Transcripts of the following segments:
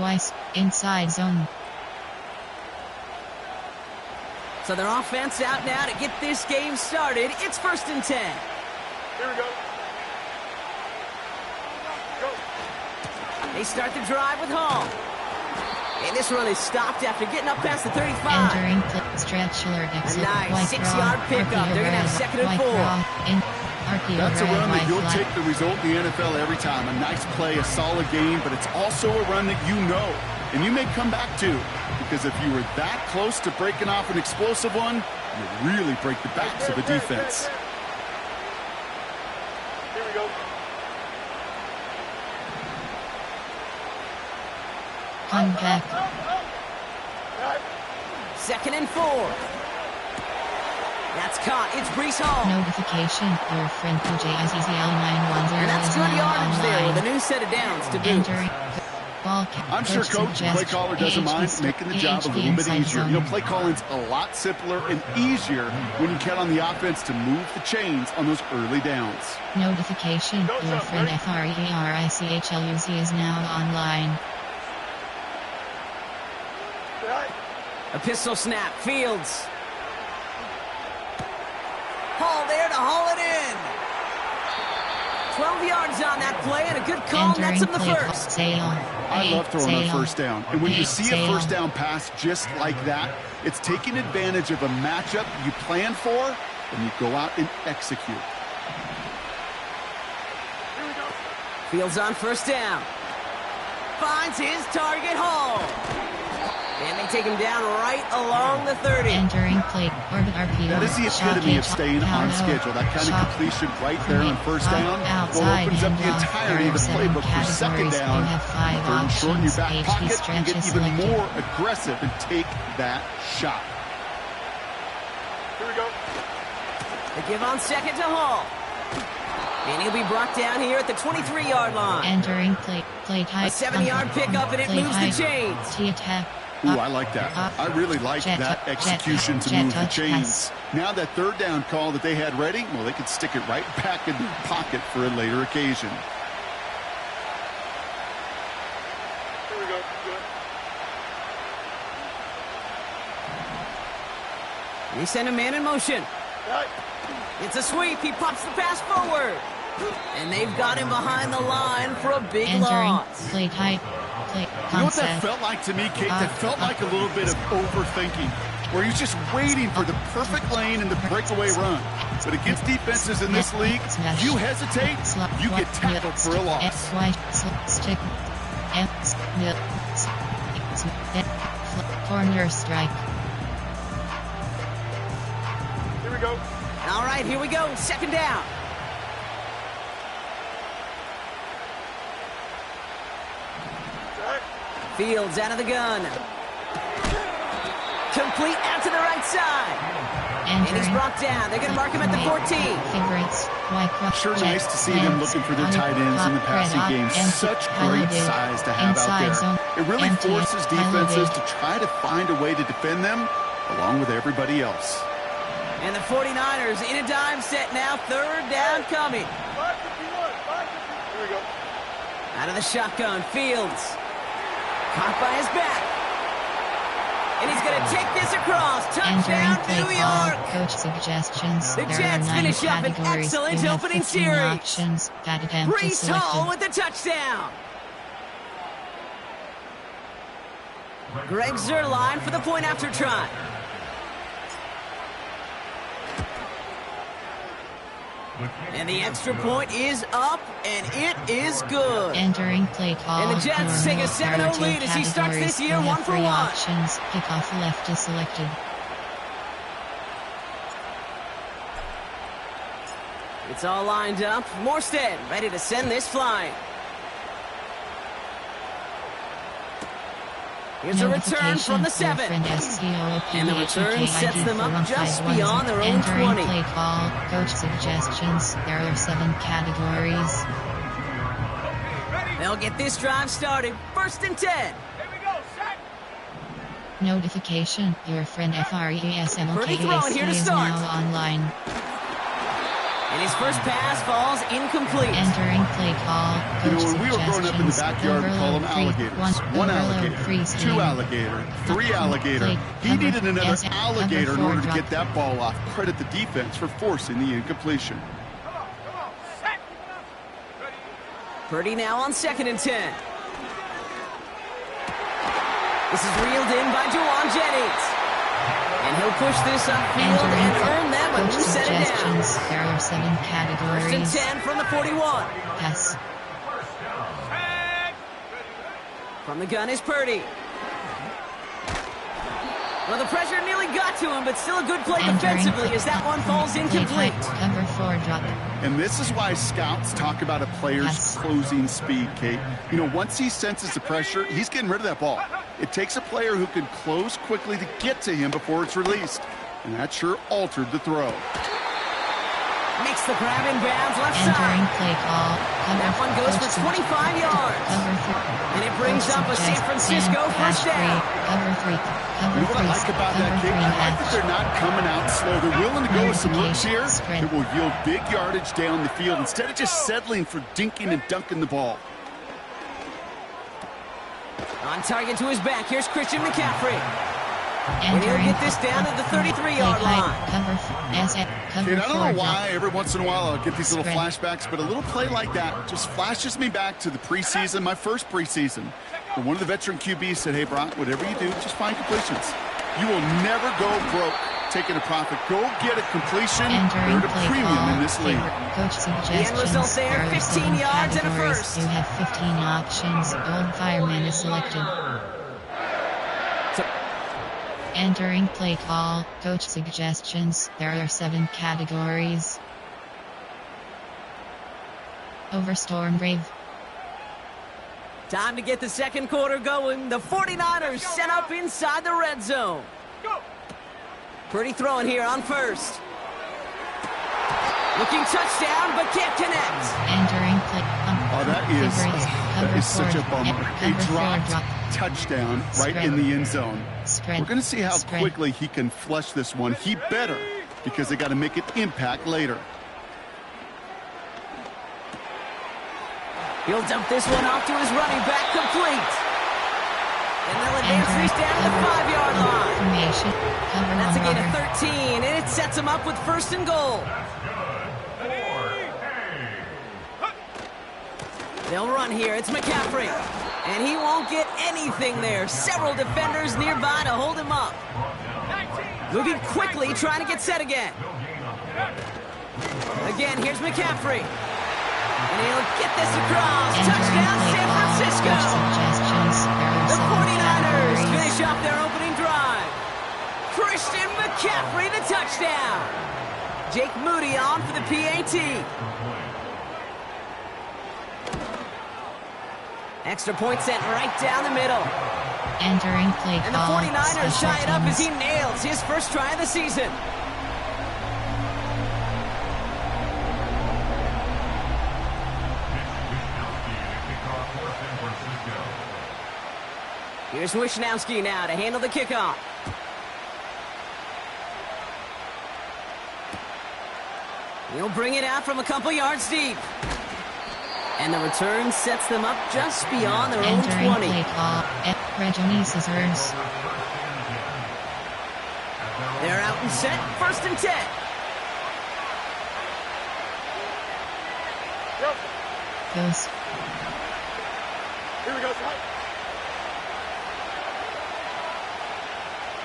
twice, inside zone. So their offense out now to get this game started. It's 1st and 10. Here we go. They start the drive with Hall. And this run is stopped after getting up past the 35. Entering stretch alert exit. A nice 6-yard pickup. They're going to have 2nd and 4. That's a run that you'll take the result in the NFL every time. A nice play, a solid game, but it's also a run that you know and you may come back to, because if you were that close to breaking off an explosive one, you really break the backs of a defense. Here we go. Contact. 2nd and 4. That's caught. It's Brees Hall. Notification. Your friend PJICCL910 and that's good yardage there with a new set of downs to boot. Entering. I'm sure Coach, the play caller, doesn't mind making the job a little bit easier. You know, play calling's a lot simpler and easier when you count on the offense to move the chains on those early downs. Notification. Your friend FRERICHLUZ is now online. A pistol snap. Fields. Hall there to haul it in. 12 yards on that play and a good call. Entering That's him the first. I love throwing on first down. And when you see a first down pass just like that, it's taking advantage of a matchup you plan for, and you go out and execute. Fields on first down. Finds his target, Hall. And they take him down right along the 30. Entering plate orbit RPO. That is the epitome of staying on schedule. That kind of completion right there on first down will opens up the entirety of the playbook for second down. Third and short in your back pocket, you get even more aggressive and take that shot. Here we go. They give on second to Hall. And he'll be brought down here at the 23-yard line. Entering plate high. A 7-yard pickup, and it moves the chains. T-attack. Ooh, I like that. I really like that execution to move the chains. Now that third down call that they had ready, well, they could stick it right back in their pocket for a later occasion. Here we go. Good. They send a man in motion. It's a sweep. He pops the pass forward. And they've got him behind the line for a big loss. Plate height. You know what that felt like to me, Kate? That felt like a little bit of overthinking, where he's just waiting for the perfect lane and the breakaway run. But against defenses in this league, if you hesitate, you get tackled for a loss. Corner strike. Here we go. All right, here we go. 2nd down. Fields out of the gun. Complete out to the right side. And he's brought down. They're going to mark him at the 14. Favorites. Sure nice to see them looking for their tight ends in the passing game. Such great size to have out there. It really forces defenses to try to find a way to defend them along with everybody else. And the 49ers in a dime set now. 3rd down coming. 551. Here we go. Out of the shotgun. Fields. Caught by his back. And he's going to take this across. Touchdown, New York. Coach suggestions. The Jets finish up an excellent opening series. Brees Hall with the touchdown. Greg Zuerlein for the point after try. And the extra point is up, and it is good. Entering play call. And the Jets take a 7-0 lead as he starts this year 1 for 1. Options. Kickoff left is selected. It's all lined up. Morstead ready to send this flying. Here's a return from the 7. And the return sets them up just beyond their own 20. Play call, coach suggestions. There are 7 categories. They'll get this drive started. 1st and 10. Here we go. Set. Notification. Your friend FRESMOKAC is here to start. now online. And his first pass falls incomplete. Entering play call. You know, Coach when we were growing up in the backyard, we call them alligators. One alligator, two alligator, three alligator. He needed another alligator in order to get that ball off. Credit the defense for forcing the incompletion. Purdy now on 2nd and 10. This is reeled in by Juwan Jennings. And he'll push this upfield and earn them a new set of downs. There are 7 categories. 1st and 10 from the 41. Yes. From the gun is Purdy. Well, the pressure nearly got to him, but still a good play defensively as that one falls incomplete. Cover 4 drop. And this is why scouts talk about a player's closing speed, Kate. You know, once he senses the pressure, he's getting rid of that ball. It takes a player who can close quickly to get to him before it's released. And that sure altered the throw. Makes the grab in bounds left Entering side. play call. That one goes for 25 yards. And it brings up a San Francisco first down. Cover 3. You know what I like about that, Kate? I like that they're not coming out slow. They're willing to go with some looks here that will yield big yardage down the field instead of just settling for dinking and dunking the ball. On target to his back, here's Christian McCaffrey. And he'll get this down to the 33-yard line. Kate, I don't know why every once in a while I'll get these little flashbacks, but a little play like that just flashes me back to the preseason, my first preseason. And one of the veteran QBs said, hey, Brock, whatever you do, just find completions. You will never go broke taking a profit. Go get a completion. You're at a premium in this league. Coach suggestions. The end result there, 15 yards and a first. You have 15 options. Gold fireman is selected. Entering play call. Coach suggestions. There are 7 categories. Overstorm Brave. Time to get the second quarter going. The 49ers set up inside the red zone. Purdy throwing here on first. Looking touchdown, but can't connect. Entering play. Oh, that is such a bummer. A dropped touchdown right in the end zone. We're going to see how quickly he can flush this one. He better, because they got to make it impact later. He'll dump this one off to his running back, complete. And they'll advance these down to the 5-yard line. And that's a gain of 13, and it sets him up with 1st and goal. They'll run here. It's McCaffrey. And he won't get anything there. Several defenders nearby to hold him up. Moving quickly, trying to get set again. Again, here's McCaffrey. And he'll get this across. Touchdown, San Francisco. The 49ers finish off their opening drive. Christian McCaffrey, the touchdown. Jake Moody on for the PAT. Extra point sent right down the middle. Entering play call. And the 49ers tie it up as he nails his first try of the season. Here's Wishnowski now to handle the kickoff. He'll bring it out from a couple yards deep. And the return sets them up just beyond their own 20. Play call. Scissors. They're out and set. 1st and 10. Goes. Here we go.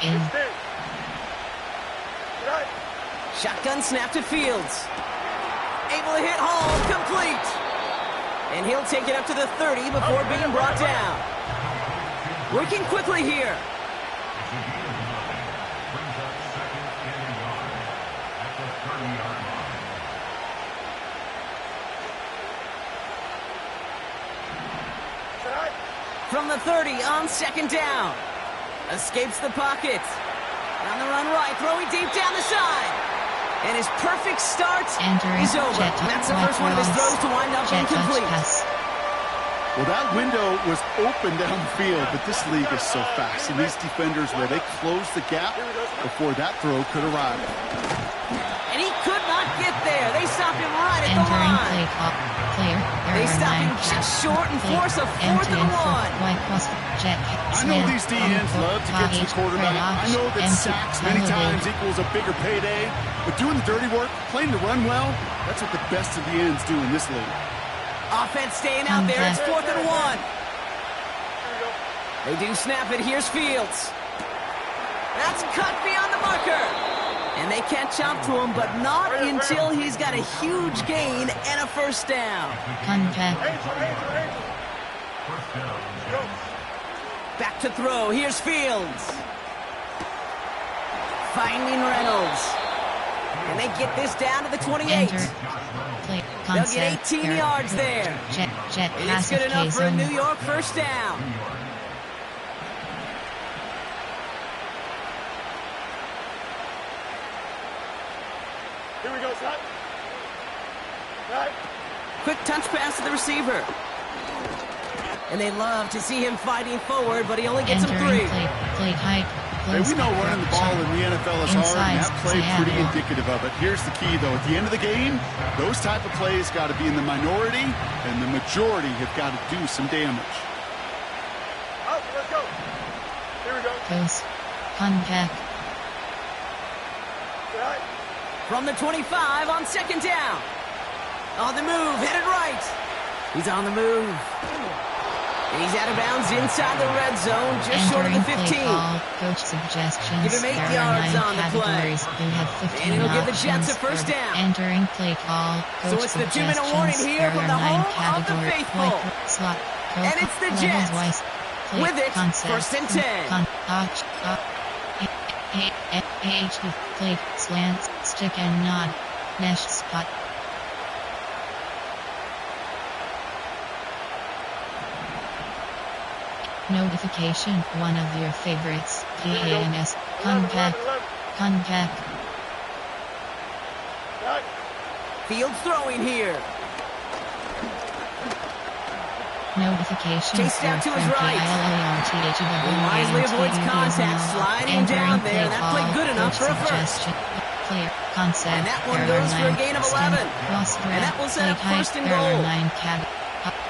In. Shotgun snap to Fields. Able to hit Hall. Complete. And he'll take it up to the 30 before being brought down. Working quickly here. From the 30 on 2nd down. Escapes the pocket. On the run right, throwing deep down the side. And his perfect start is over. That's the first one of his throws to wind up incomplete. Well, that window was open down the field, but this league is so fast. And these defenders, well, they closed the gap before that throw could arrive. And he could not get there. They stop him right at the Entering line. play call. Player. They Error stop 9. him just short and force a 4th and 1. White cross. Jet. I know these DNs love to get to the quarterback. I know that sacks many times equals a bigger payday. But doing the dirty work, playing to run well, that's what the best of the ends do in this league. Offense staying out there. It's 4th and 1. They do snap it. Here's Fields. That's cut beyond the marker. And they can't jump to him, but not until he's got a huge gain and a first down. Contact. Back to throw. Here's Fields. Finding Reynolds. And they get this down to the 28. Enter. Play. They'll get 18 yards there. Jet. And it's good enough for a New York first down. Here we go, son. Right. Quick touch pass to the receiver. And they love to see him fighting forward, but he only gets him 3. Play height. Hey, we know running the ball in the NFL is hard, and that play pretty indicative of it. Here's the key, though. At the end of the game, those type of plays got to be in the minority, and the majority have got to do some damage. Up, let's go. Here we go. Goes. Contact. Right. From the 25 on 2nd down. On the move, headed right. He's on the move. And he's out of bounds inside the red zone, just short of the 15. Coach suggestions. Give him 8 yards on the play. You have 15 And it'll give the options Jets a first for down. Entering play call. So it's the 2-minute warning here from the home of the faithful. Slot. And it's the Jets. With it, first and 10. Play, slants, stick and nod. Mesh spot. Notification, one of your favorites. DANS. Contact. Contact. Right. Fields throwing here. Notification. Chased out to his right. Wisely avoids contact, sliding down there. That played good enough for a first. Player concept. And that one goes for a gain of 11. And that will set up first and goal.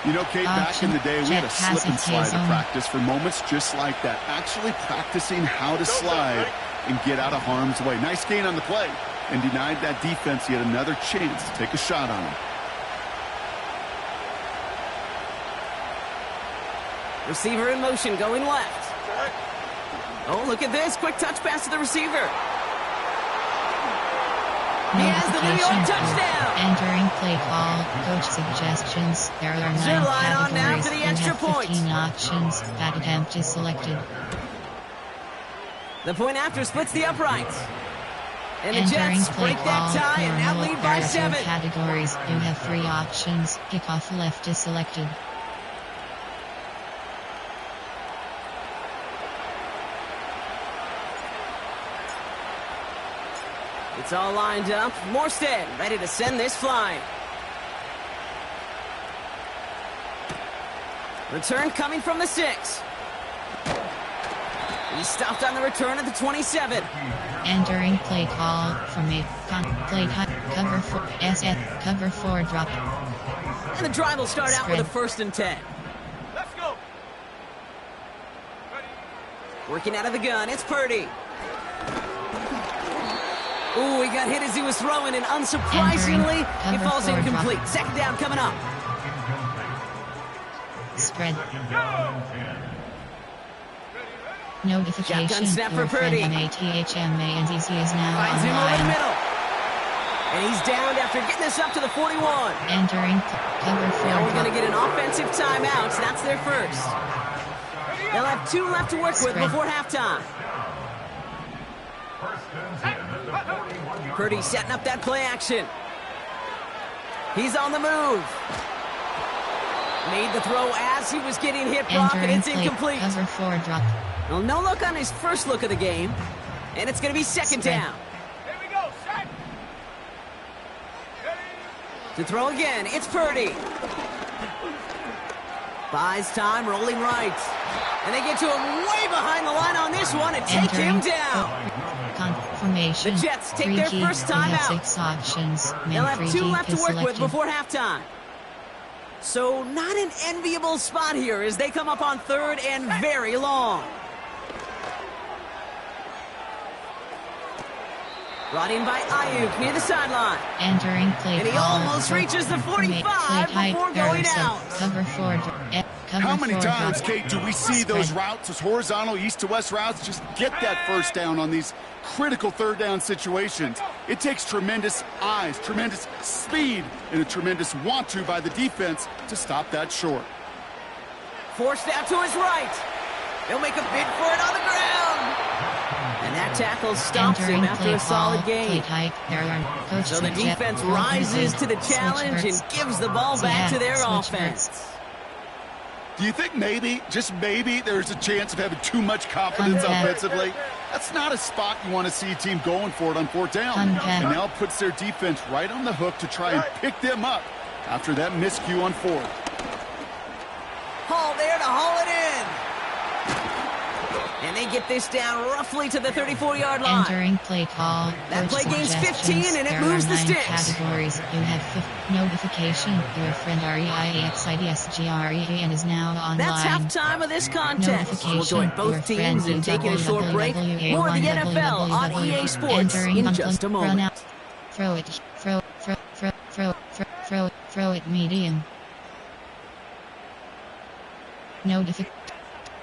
You know, Kate, back in the day, we had a slip and slide to practice for moments just like that. Actually practicing how to slide and get out of harm's way. Nice gain on the play. And denied that defense yet another chance to take a shot on him. Receiver in motion, going left. Oh, look at this. Quick touch pass to the receiver. He has the New York touchdown. Entering play call. Coach suggestions. There are 9 Zerline on now categories. for the You extra have point. 15 options. That attempt is selected. The point after splits the uprights. And the Entering Jets play break that call. tie and now lead by There are 7. 2 categories. You have 3 options. Kickoff left is selected. It's all lined up. Morstead ready to send this flying. Return coming from the 6. He's stopped on the return at the 27. Entering play call from a play cover 4 SF cover 4 drop. And the drive will start out with a first and 10. Let's go. Working out of the gun, it's Purdy. Ooh, he got hit as he was throwing, and unsurprisingly, he falls incomplete. Drop. 2nd down coming up. Spread. Notification. Shotgun snap for Your friend Purdy. on ATHMA and DC is now Finds him over the online. middle. And he's downed after getting this up to the 41. Entering cover 4 Now we're going to drop. get an offensive timeout. That's their first. They'll have 2 left to work with before halftime. Purdy setting up that play action. He's on the move. Made the throw as he was getting hit, Brock, and Entering it's incomplete. cover 4 drop. Well, no look on his first look of the game. And it's going to be 2nd Spread. down. Here we go, set. To throw again, it's Purdy. Buys time, rolling right. And they get to him way behind the line on this one and take him down. From Formation. The Jets take Free their key. first time We have out. 6 options. They'll Main have free 2 key left to is work with selected. before halftime. So not an enviable spot here as they come up on 3rd and very long. Brought in by Ayuk near the sideline. Entering play And he call. almost reaches the 45 before going out. Cover 4. How many times, Kate, do we see those routes, those horizontal east to west routes, just get that first down on these critical 3rd down situations? It takes tremendous eyes, tremendous speed, and a tremendous want to by the defense to stop that short. Forced out to his right. He'll make a bid for it on the ground. And that tackle stops him after a solid gain. So the defense rises to the challenge and gives the ball back to their offense. Do you think maybe, just maybe, there's a chance of having too much confidence offensively? That's not a spot you want to see a team going for it on 4th down. And now puts their defense right on the hook to try and pick them up after that miscue on 4th. Hall there to haul it in. And they get this down roughly to the 34-yard line. Entering play call. That play gains 15 and it moves the sticks. Categories. You have notification. Your friend REIXIDSGRE and is now online. That's halftime of this contest. We'll join both teams in taking a short break. More of the NFL on EA Sports in just a moment. Throw it. Throw it medium.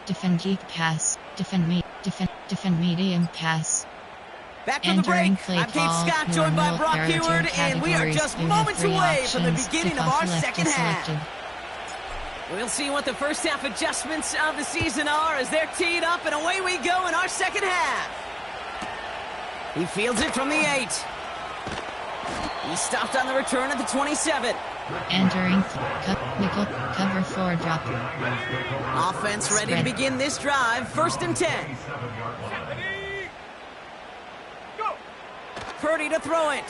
Defend deep pass. Defend medium pass. Back from the break. I'm Kate Scott, joined by Brock Heward, and we are just moments away from the beginning of our second half. We'll see what the first half adjustments of the season are as they're teed up, and away we go in our second half. He fields it from the 8. He stopped on the return at the 27. Entering nickel cover 4 drop. Offense ready to begin this drive. 1st and 10. Purdy to throw it.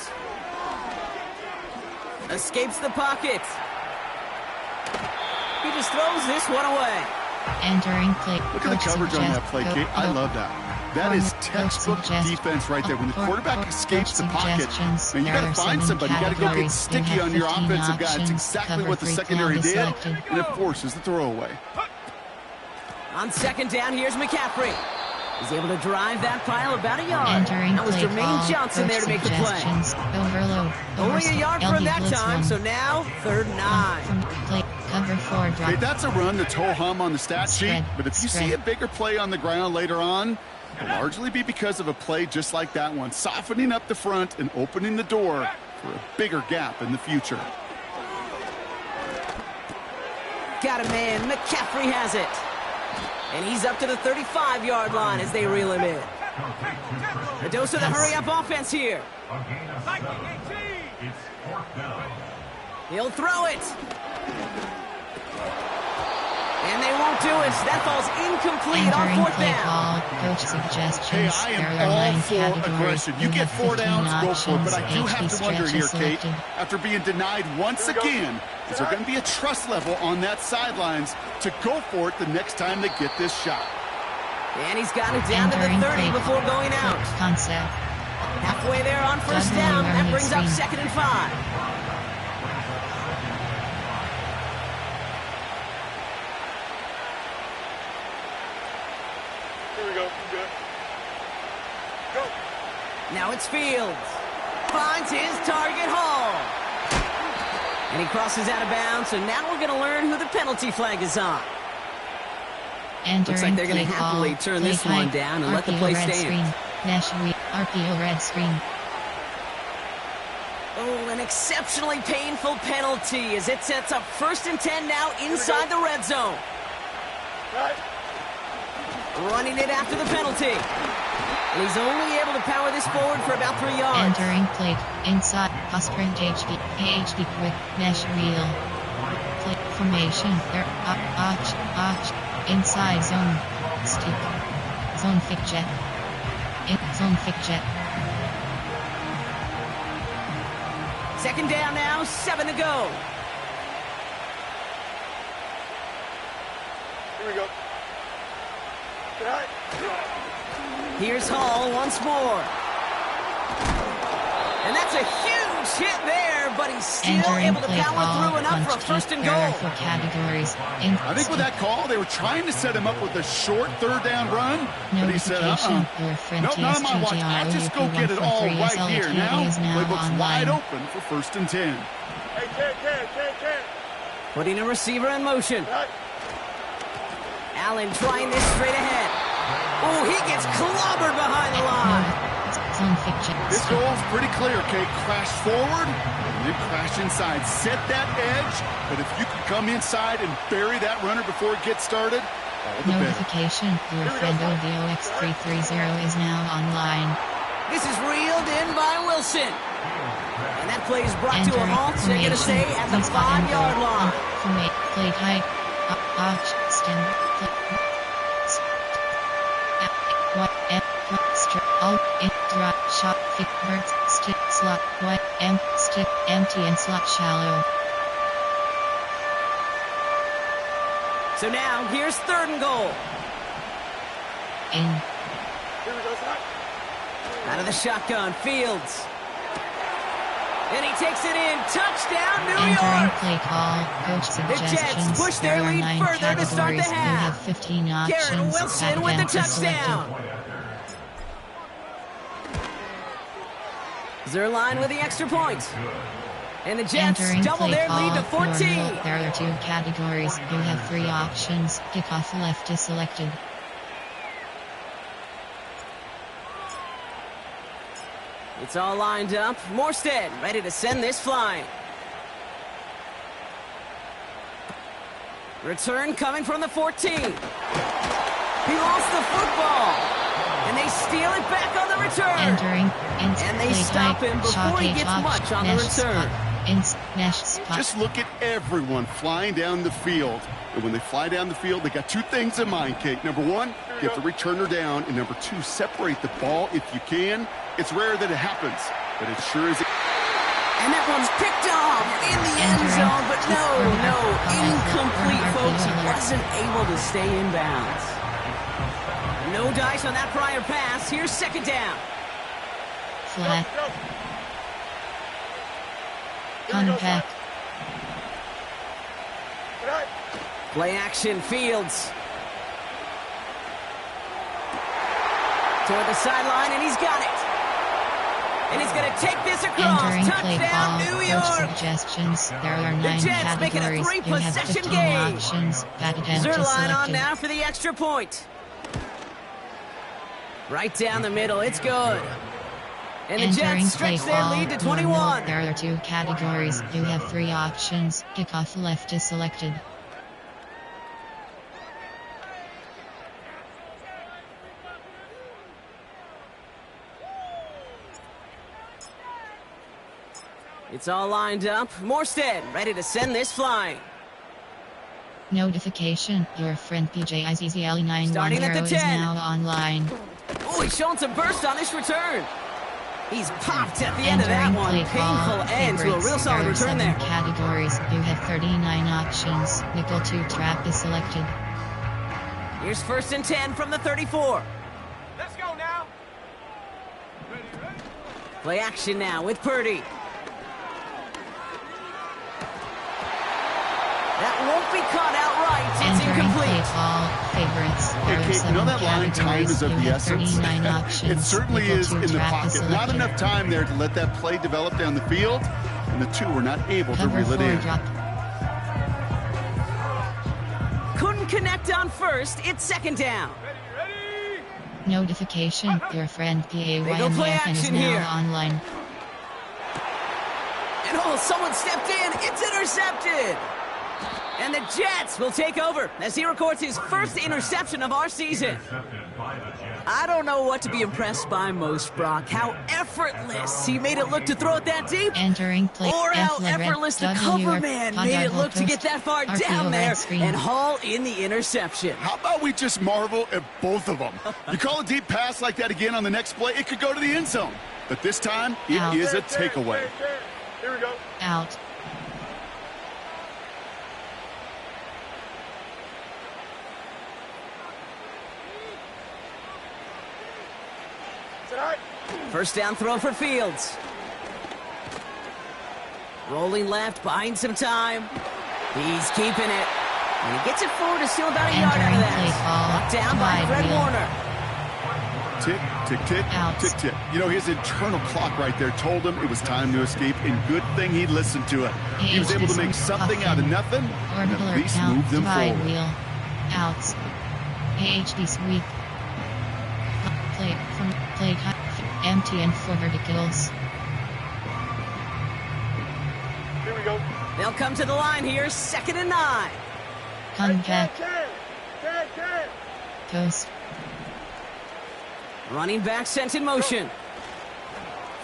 Escapes the pocket. He just throws this one away. Entering play. Look at the coverage on that play, Kate. I love that. That is textbook defense right there. When the quarterback escapes the pocket, man, you got to find somebody. You got to go get sticky on your offensive guy. It's exactly what the secondary did, and it forces the throwaway. On 2nd down, here's McCaffrey. He's able to drive that pile about a yard. Entering that was play Jermaine call, Johnson there to make the play. Overload. Only a yard from that time, so now 3rd and 9. From play cover 4 drop. Hey, that's a run that's ho-hum on the stat sheet, but if you see a bigger play on the ground later on, it'll largely be because of a play just like that one, softening up the front and opening the door for a bigger gap in the future. Got a man. McCaffrey has it. And he's up to the 35-yard line as they reel him in. A dose of the hurry-up offense here. He'll throw it. And they won't do it. That falls incomplete on 4th down. Coach suggestions. Hey, I am all for aggression. You get 4 downs, go for it. But I do have to wonder here, Kate, after being denied once again, is there going to be a trust level on that sidelines to go for it the next time they get this shot? And he's got it down to the 30 before going out. Concept. Halfway there on 1st down. That brings up 2nd and 5. Now it's Fields. Finds his target, Hall. And he crosses out of bounds, so now we're going to learn who the penalty flag is on. Looks like they're going to happily turn this one down and let the play stand. RPO red screen. Oh, an exceptionally painful penalty as it sets up 1st and 10 now inside the red zone. Running it after the penalty. And he's only able to power this forward for about 3 yards. Entering plate inside sprint HD with mesh reel. Plate formation. There inside zone. Steep. Zone thick jet. Zone thick jet. 2nd down now, 7 to go. Here we go. Here's Hall once more. And that's a huge hit there, but he's still Entering able to play power call, through enough for a first and goal. for categories. I think with that call, they were trying to set him up with a short third down run, but he said, nope, not on my watch. I'll just go get it all right here now. Playbook's wide open for 1st and 10. Hey, Ken. Putting a receiver in motion. Allen trying this straight ahead. Oh, he gets clobbered behind the line. This goal's pretty clear, Kate. Crash forward and then crash inside. Set that edge, but if you can come inside and bury that runner before it gets started, all the better. Notification, your friend ODOX330 is now online. This is reeled in by Wilson. And that play is brought to a halt, so they're going to stay at the 5-yard line. Play tight. Shot, birds, stick, slot, stick, empty and slot shallow. So now, here's 3rd and goal. In. Here we go, son. Out of the shotgun, Fields. And he takes it in. Touchdown, New Entering York! play call. Coach suggestions. The Jets push their lead further to start the half. You have 15 options. Garrett Wilson with the touchdown. Zerline with the extra point. And the Jets double their lead to 14. There are 2 categories. You have 3 options. Kickoff left is selected. It's all lined up. Morstead ready to send this flying. Return coming from the 14. He lost the football. And they steal it back on the return. And they stop him before he gets much on the return. Just look at everyone flying down the field. And when they fly down the field, they got 2 things in mind, Kate. Number 1, get the returner down. And number 2, separate the ball if you can. It's rare that it happens, but it sure is. And that one's picked off in the end zone, but no, incomplete, folks. He wasn't able to stay in bounds. No dice on that prior pass. Here's 2nd down. Flat. Contact. Play action, Fields. Toward the sideline, and he's got it. And he's going to take this across. Entering Touchdown, play New ball. York. Coach suggestions. There are 9 the Jets making a categories. 3-possession You have 15 game. options. Zerline on now for the extra point. Right down the middle. It's good. And the Jets stretch their lead to 21. There are 2 categories. You have 3 options. Kickoff left is selected. It's all lined up. Morstead ready to send this flying. Notification. Your friend PJIZZL910 is now online. Oh, he's showing some burst on this return. He's popped at the end of that one. Painful end to a real solid return there. Categories. You have 39 options. Nickel 2 trap is selected. Here's 1st and 10 from the 34. Let's go now. Play action now with Purdy. That won't be caught outright. It's incomplete. All favorites. Hey, Kate, you know that line time is of the essence? It certainly is in the pocket. Not enough time there to let that play develop down the field, and the 2 were not able to reel it in. Couldn't connect on 1st. It's 2nd down. Ready. Notification. Your friend PAYMFN is now here. online. And someone stepped in. It's intercepted. And the Jets will take over as he records his 1st interception of our season. I don't know what to be impressed by most, Brock. How effortless he made it look to throw it that deep. Entering play or how effortless the cover man made it look to get that far down there and haul in the interception. How about we just marvel at both of them? You call a deep pass like that again on the next play, it could go to the end zone. But this time, it is a takeaway. Here we go. Out. First down throw for Fields. Rolling left, buying some time. He's keeping it. And he gets it forward to steal about a yard out of that. Locked down by Fred Warner. Tick, tick, tick, Out. tick, tick. You know, his internal clock right there told him it was time to escape, and good thing he listened to it. He was able to make something out of nothing and at least move them forward. Wheel. Outs. AHD sweep. Play from play empty and for verticals. Here we go. They'll come to the line here, 2nd and 9. Contact. 10. Coast. Running back sent in motion.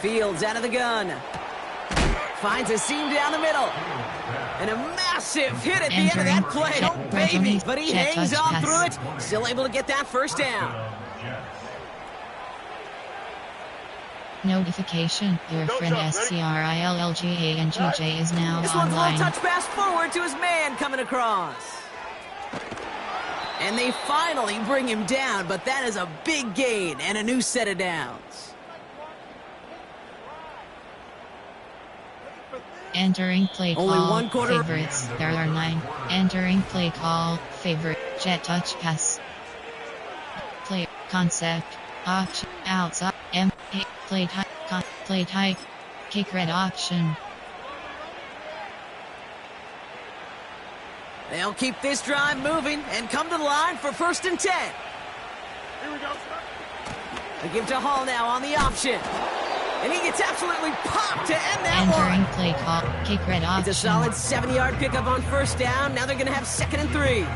Fields out of the gun. Finds a seam down the middle. And a massive hit at the end of that play. Oh, baby. But he hangs on through it. Still able to get that first down. Notification. Your friend SCRILLGANGJ is now This one's a online. little touch pass forward to his man coming across. And they finally bring him down, but that is a big gain and a new set of downs. Entering play call. Only one quarter. Favorites. There are 9. Entering play call. Favorite. Jet touch pass. Play concept. Option. Outside. Play type. Play type. Kick red option. They'll keep this drive moving and come to the line for 1st and 10. Here we go. They give to Hall now on the option. And he gets absolutely popped to end that Entering one. play call. Kick red option. It's a solid 70-yard pickup on 1st down. Now they're going to have 2nd and 3.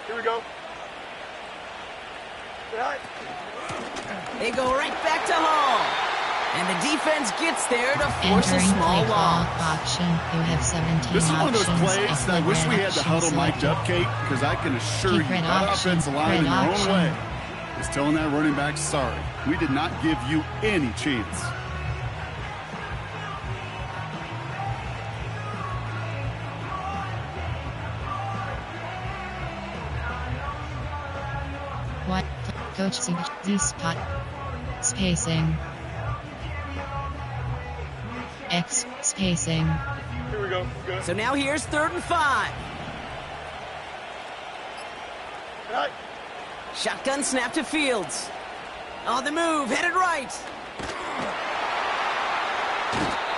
Here we go. Right. They go right back to Hall. And the defense gets there to force a Entering small play call. loss. Option. You have 17 This is one of those options. plays that I wish we had the huddle mic'd up, Kate, because I can assure you Keep red that option. offensive line in Red their own option. way is telling that running back, sorry, we did not give you any chance. What? Coach Z spot. Spacing. X spacing. Here we go. Good. So now here's 3rd and 5. Right. Shotgun snap to Fields. On the move, headed right.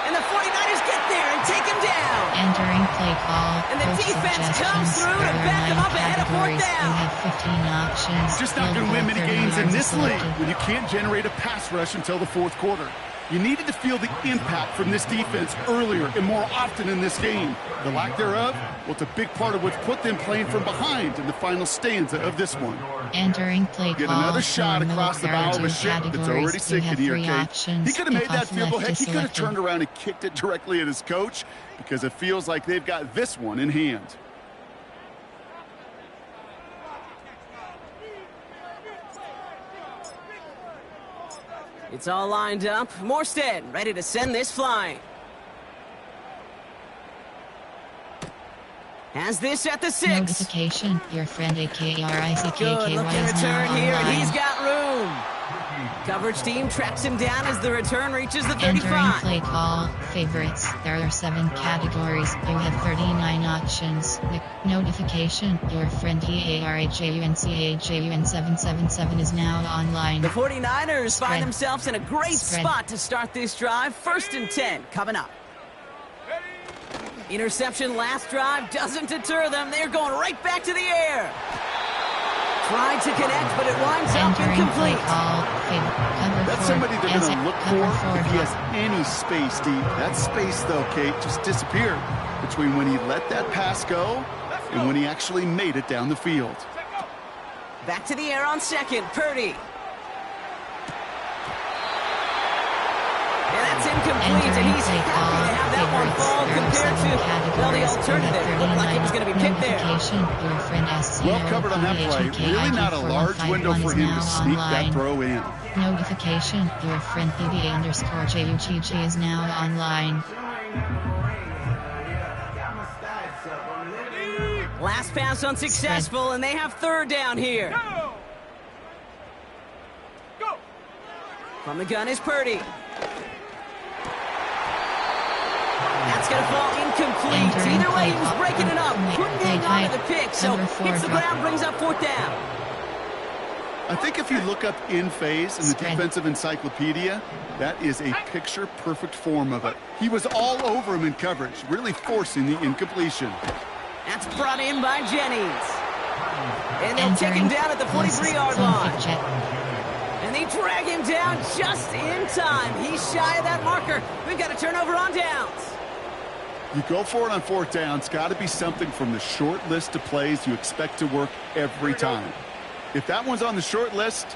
And the 49ers get there and take him down. Entering play call. And the Coach defense comes suggestions. through to There are back them 9 up ahead of 4th categories. down. You have 15 options. Just not Field going to win goal, many 30 games in yards this league selected. when you can't generate a pass rush until the 4th quarter. You needed to feel the impact from this defense earlier and more often in this game. The lack thereof, well, it's a big part of what's put them playing from behind in the final stanza of this one. Entering play Get call. another shot for across the bow of a ship that's already sinking here, Kate. Options. He could have made that Kickoff field goal. left Heck, he is could have selected. turned around and kicked it directly at his coach because it feels like they've got this one in hand. It's all lined up. Morstead ready to send this flying. Has this at the 6. Notification. Your friend Good AKRICKKY looking is return now here, and online. he's got room. Coverage team tracks him down as the return reaches the Entering 35. play call. Favorites. There are 7 categories. You have 39 options. Notification. Your friend EARHJUNCAJUN777 is now online. The 49ers Spread. find themselves in a great Spread. spot to start this drive. 1st and 10 coming up. Interception last drive doesn't deter them. They're going right back to the air. Tried to connect, but it winds up Entering play incomplete. call. Cover That's 4. somebody they're going to look for Cover if he 4. has any space deep. That space, though, Kate, just disappeared between when he let that pass go and when he actually made it down the field. Back to the air on 2nd. Purdy. And that's incomplete, and he's happy to have that one fall compared to, well, the alternative. Looked like it was going to be kicked there. Well covered on that play. Really not a large window for him to sneak that throw in. Notification. Your friend PBA_JUGG is now online. Last pass unsuccessful, and they have third down here. Go! Go! From the gun is Purdy. That's going to fall incomplete. Either way, he was breaking it up. Couldn't hang on to the pick, so hits the ground, brings up fourth down. I think if you look up in phase in the defensive encyclopedia, that is a picture-perfect form of it. He was all over him in coverage, really forcing the incompletion. That's brought in by Jennings. And they'll take him down at the 43-yard line. And they drag him down just in time. He's shy of that marker. We've got a turnover on downs. You go for it on fourth down. It's got to be something from the short list of plays you expect to work every time. If that one's on the short list,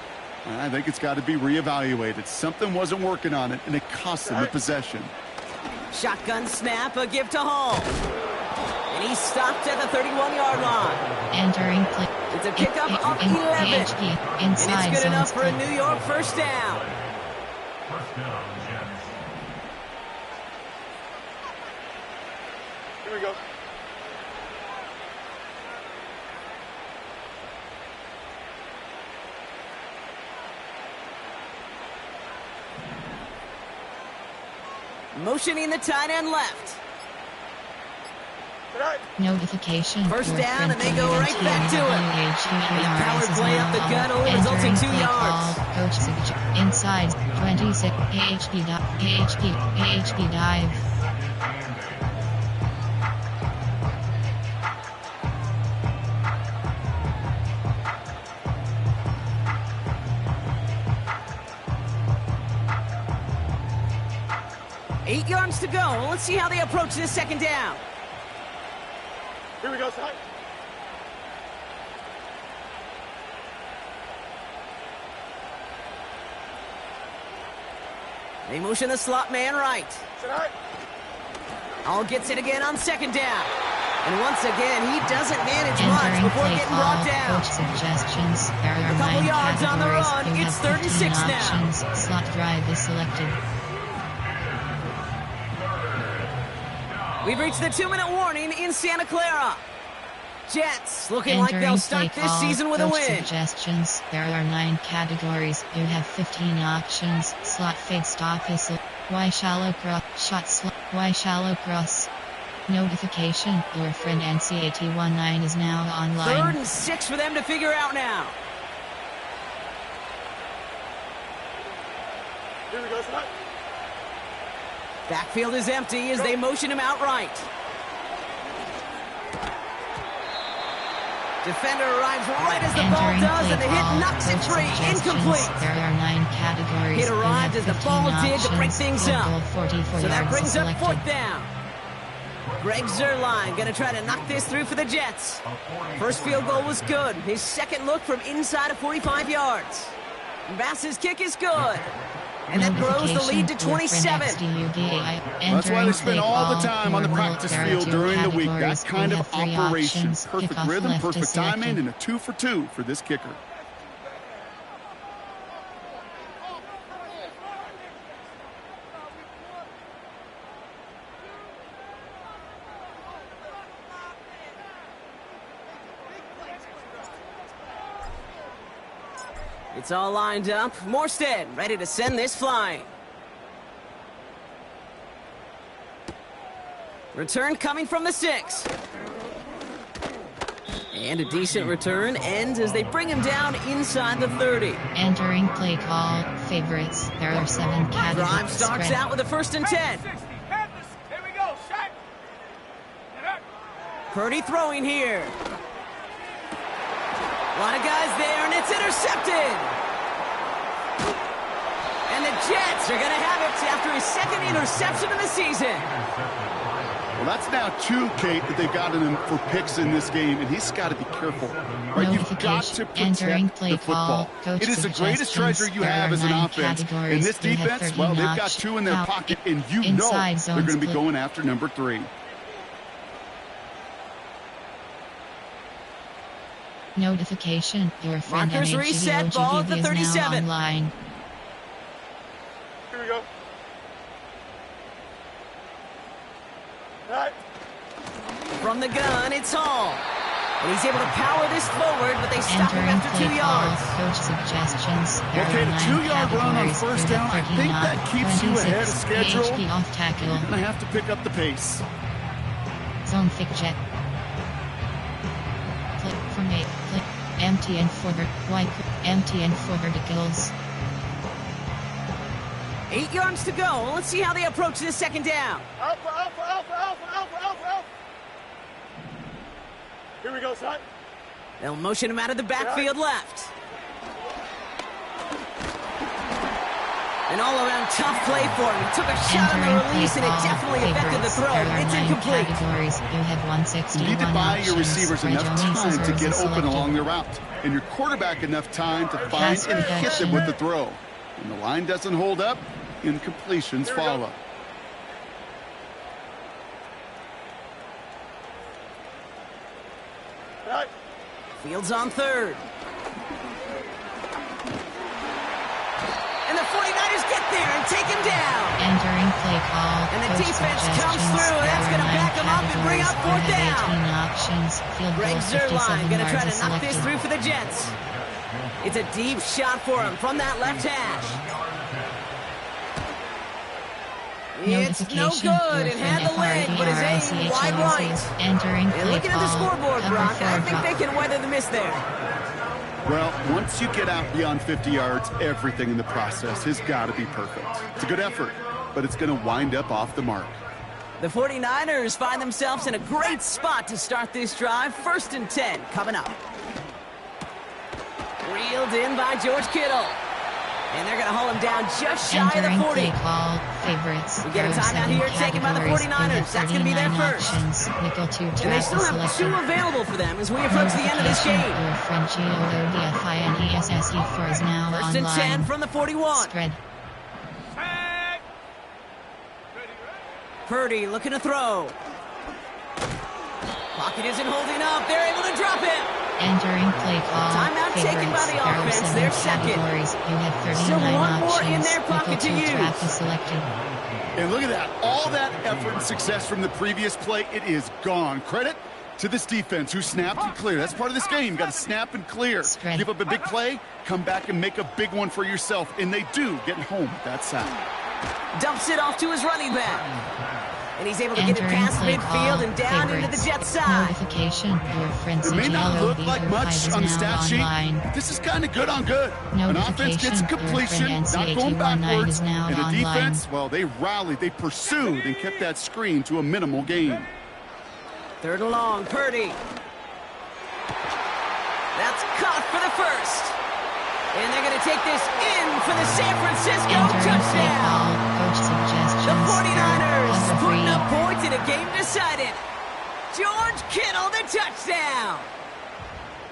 I think it's got to be reevaluated. Something wasn't working on it, and it cost them the possession. Shotgun snap, a give to Hall. And he's stopped at the 31-yard line. Entering play. It's a pickup of 11. And it's good enough for a New York first down. Here we go. Motioning the tight end left. Notification. First down, and they go right back to it. Power play up the gut, only resulting 2 yards. Coach inside 26. AHP dive. Eight yards to go. Let's see how they approach this second down. Here we go, son. They motion the slot man right. Tonight. All gets it again on second down. And once again, he doesn't manage much before getting brought down. Coach suggestions. There are A couple 9 yards on the categories. run. You It's have 36 15 now. options. Slot drive is selected. We've reached the 2-minute warning in Santa Clara. Jets looking like Entering they'll start play this call. season with a Coach win. suggestions. There are 9 categories. You have 15 options. Slot fade stop is Y shallow cross. Shot slot. Y shallow cross. Notification. Your friend NCAT19 is now online. 3rd and 6 for them to figure out now. Here we go, son. Backfield is empty as they motion him out right. Defender arrives right as the ball Entering does, play and the hit call. knocks it Coach free. suggestions. Incomplete. There are 9 categories. Hit You arrived have as the 15 ball did to break options. things Field up. goal 44 So that yards brings up selected. fourth down. Greg Zuerlein going to try to knock this through for the Jets. First field goal was good. His second look from inside of 45 yards. Bass's kick is good. And that grows the lead to 27. That's why they spend all the time on the practice field during the week. That kind of operation. Perfect rhythm, perfect timing, and a 2 for 2 for this kicker. It's all lined up. Morstead ready to send this flying. Return coming from the 6. And a decent return ends as they bring him down inside the 30. Entering play call. Favorites. There are 7 categories. Drive starts out with a 1st and 10. 60. Here we go, shot. Purdy throwing here. A lot of guys there, and it's intercepted. And the Jets are going to have it after his 2nd interception of the season. Well, that's now 2, Kate, that they've gotten him for picks in this game, and he's got to be careful. Right? You've got to protect the football. It is the greatest treasure you have as an offense. In this defense, well, they've got 2 in their pocket, and you know they're going to be going after number 3. Notification. Your friend Markers reset, ball at the 37. is now online. Here we go. All right. From the gun, it's Hall. And he's able to power this forward, but they stop him Entering after 2 play yards. call, coach suggestions. Okay, a 2-yard run on first down, I think that keeps you ahead of schedule. PHP off tackle. And I have to pick up the pace. Zone thick jet. Click from 8. Click. Empty and forward. Wide. Empty and forward kills. 8 yards to go. Let's see how they approach this second down. Alpha, alpha, alpha, alpha, alpha, alpha, alpha. Here we go, son. They'll motion him out of the backfield left. An all-around tough play for him. He took a shot on the release, and it definitely affected the throw. It's incomplete. Categories. You have 161 You need to buy your receivers enough time to get open selected. along the route, and your quarterback enough time to find and hit them with the throw. When the line doesn't hold up, incompletions follow. Right. Fields on third. And the 49ers get there and take him down. Entering play call. And the coach defense comes suggestions. through, and that's There going to are back him up and bring up fourth categories. You down. have 18 options. Field Greg goal Zuerlein 57 going to try to yards knock this selected. through for the Jets. It's a deep shot for him from that left hash. It's no good. It had the leg, but his aim wide right. Entering And play looking at the call, scoreboard, cover Brock, I 4 think they can weather the miss there. Well, once you get out beyond 50 yards, everything in the process has got to be perfect. It's a good effort, but it's going to wind up off the mark. The 49ers find themselves in a great spot to start this drive. 1st and 10 coming up. Reeled in by George Kittle. And they're going to haul him down just shy of the Entering 40. play call, favorites. We get a timeout here taken by the 49ers. That's going to be their first. Nickel 2 And they still have 2 available for them as we approach the end of this game. Frenchie ODFINESSE 4 is now 1st and 10 online. from the 41. Spread. Purdy looking to throw. Pocket isn't holding up. They're able to drop it. Entering play call. Timeout taken by the favorites. offense. There are They're 7 second. categories. You have 39 Still one more options. in their pocket to Nickel 2 use. draft is selected. And look at that. All that effort and success from the previous play, it is gone. Credit to this defense who snapped and cleared. That's part of this game. You got to snap and clear. Spread. Give up a big play, come back and make a big one for yourself. And they do, getting home with that sack. Dumps it off to his running back. And he's able to get it Entering past play midfield call, and down into the favorites. Jets side. Notification. Your friend It may not look like much on the stat sheet. online. This is kind of good on good. An offense gets a Notification. completion, Your friend not going NC819 backwards. is now And the online. defense, well, they rallied, they pursued, and kept that screen to a minimal gain. 3rd and long, Purdy. That's caught for the first. And they're going to take this in for the San Francisco Entering play touchdown. call, coach suggestions. The 49ers Cover putting 3. up points in a game decided. George Kittle, the touchdown.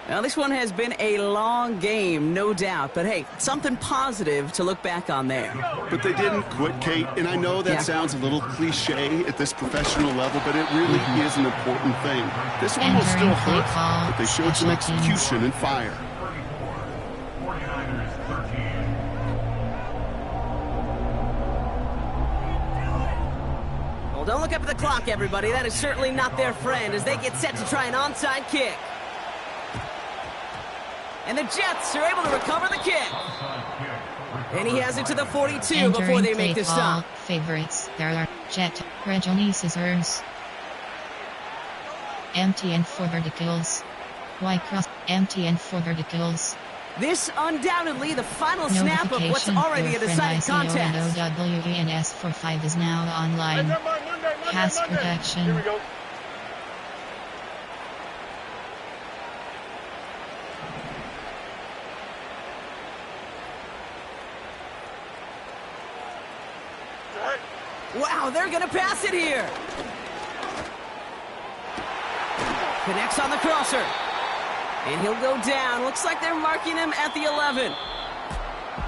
Now, this one has been a long game, no doubt. But, hey, something positive to look back on there. But they didn't quit, Kate, and I know that sounds a little cliche at this professional level, but it really is an important thing. This one will still Entering play hurt, call, but they showed some special teams. execution and fire. Well, don't look up at the clock, everybody. That is certainly not their friend as they get set to try an onside kick. And the Jets are able to recover the kick. And he has it to the 42 before they make the stop. Favorites. There are Jet, Reggie Scissors. Empty and 4 verticals. Y cross, empty and 4 verticals. This undoubtedly the final snap of what's already a decided contest. WENS45 is now online. Pass protection. Here we go. Wow, they're going to pass it here. Connects on the crosser. And he'll go down. Looks like they're marking him at the 11.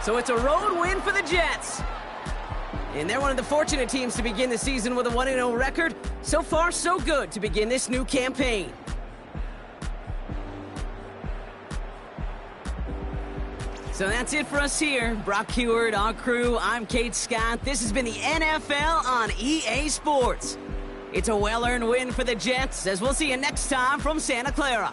So it's a road win for the Jets. And they're one of the fortunate teams to begin the season with a 1-0 record. So far, so good to begin this new campaign. So that's it for us here. Brock Heward, our crew, I'm Kate Scott. This has been the NFL on EA Sports. It's a well-earned win for the Jets, as we'll see you next time from Santa Clara.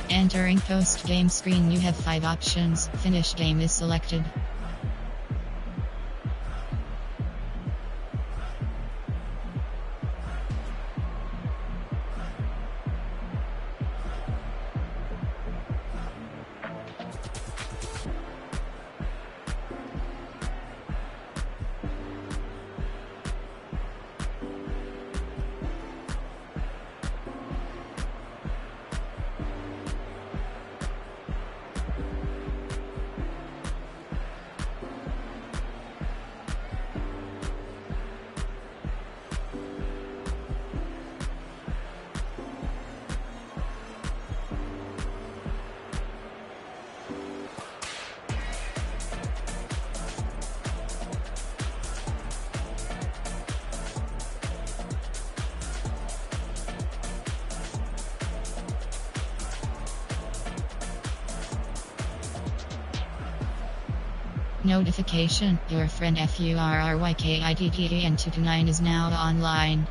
Entering post-game screen, you have 5 options. Finish game is selected. Notification: your friend FURRYKIDDAN229 is now online.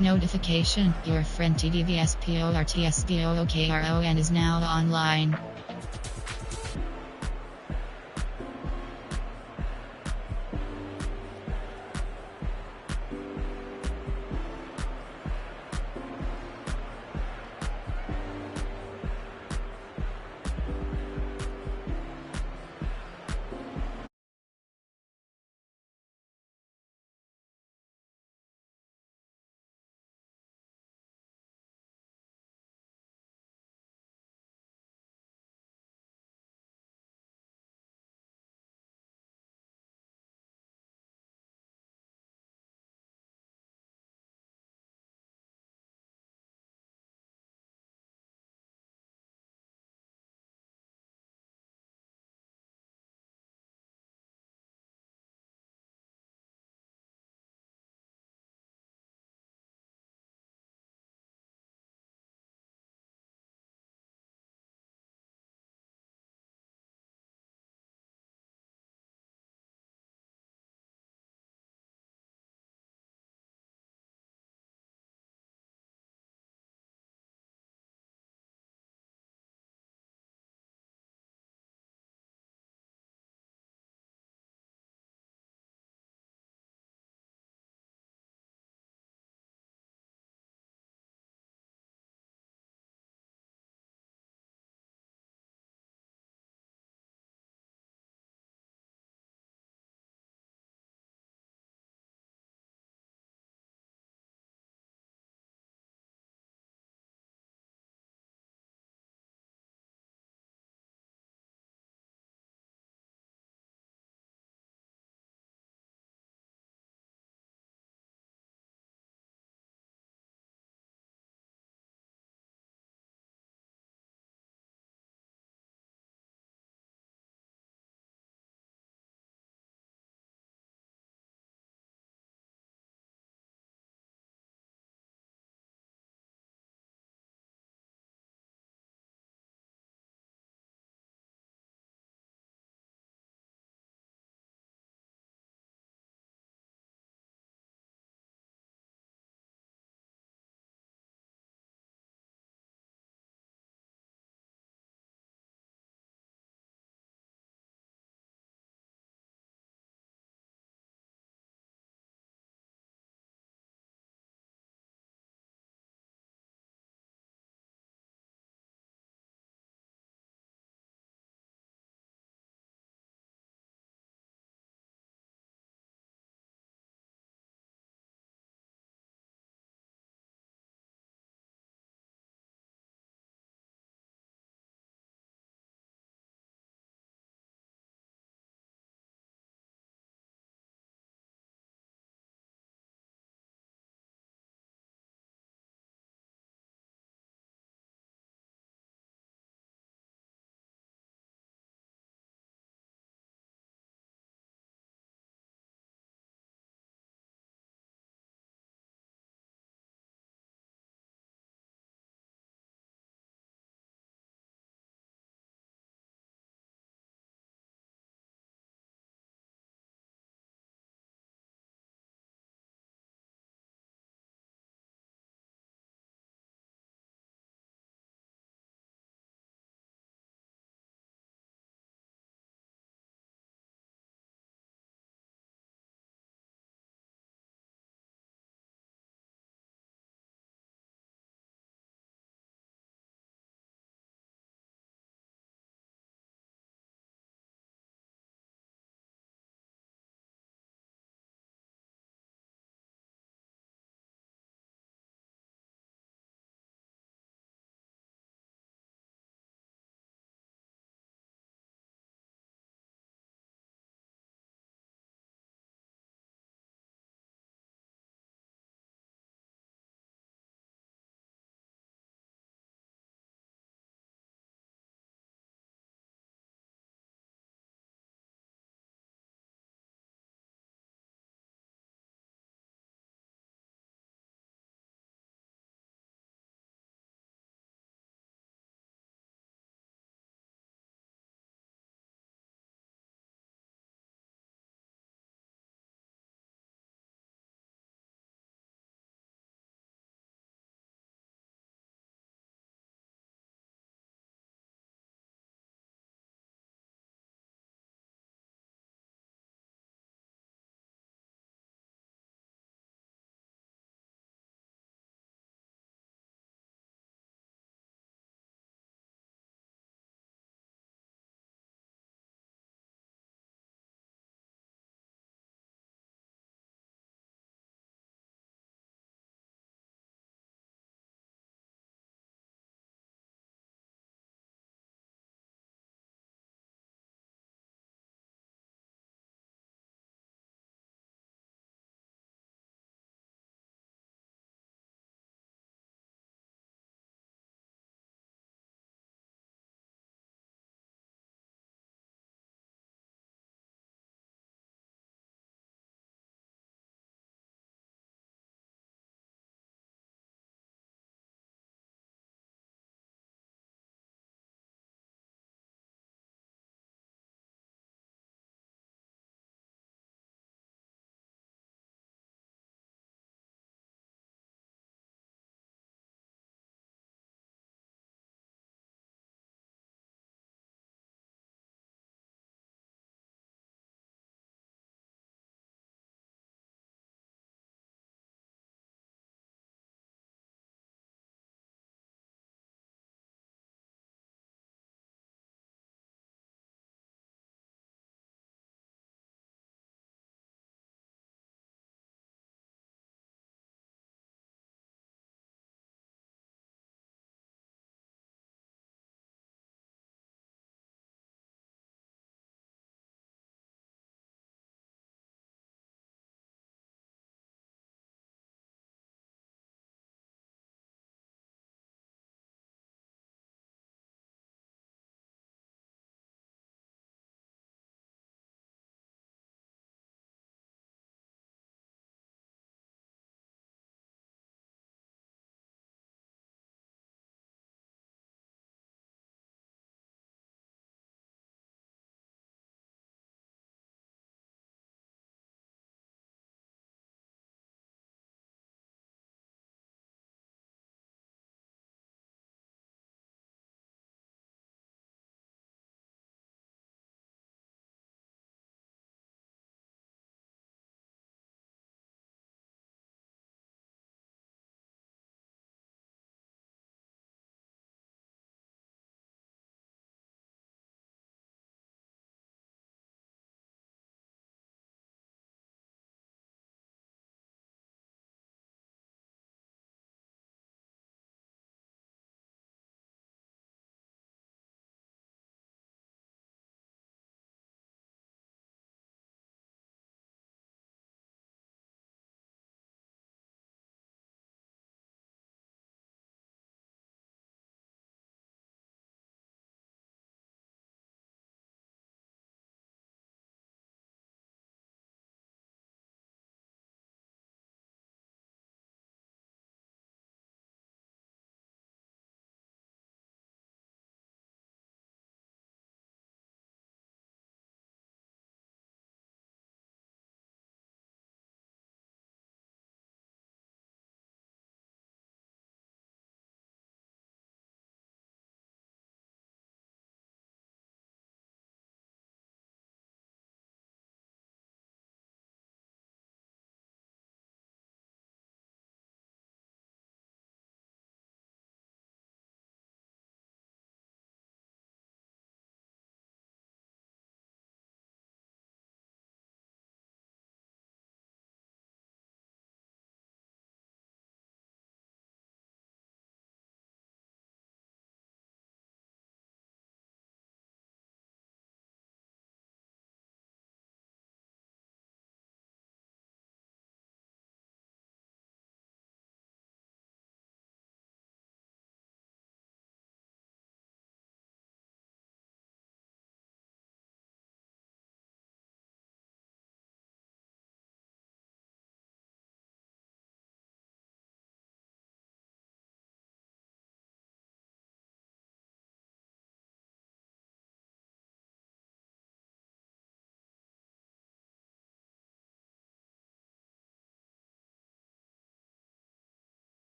Notification: your friend TDVSPORTSBOOKRON is now online.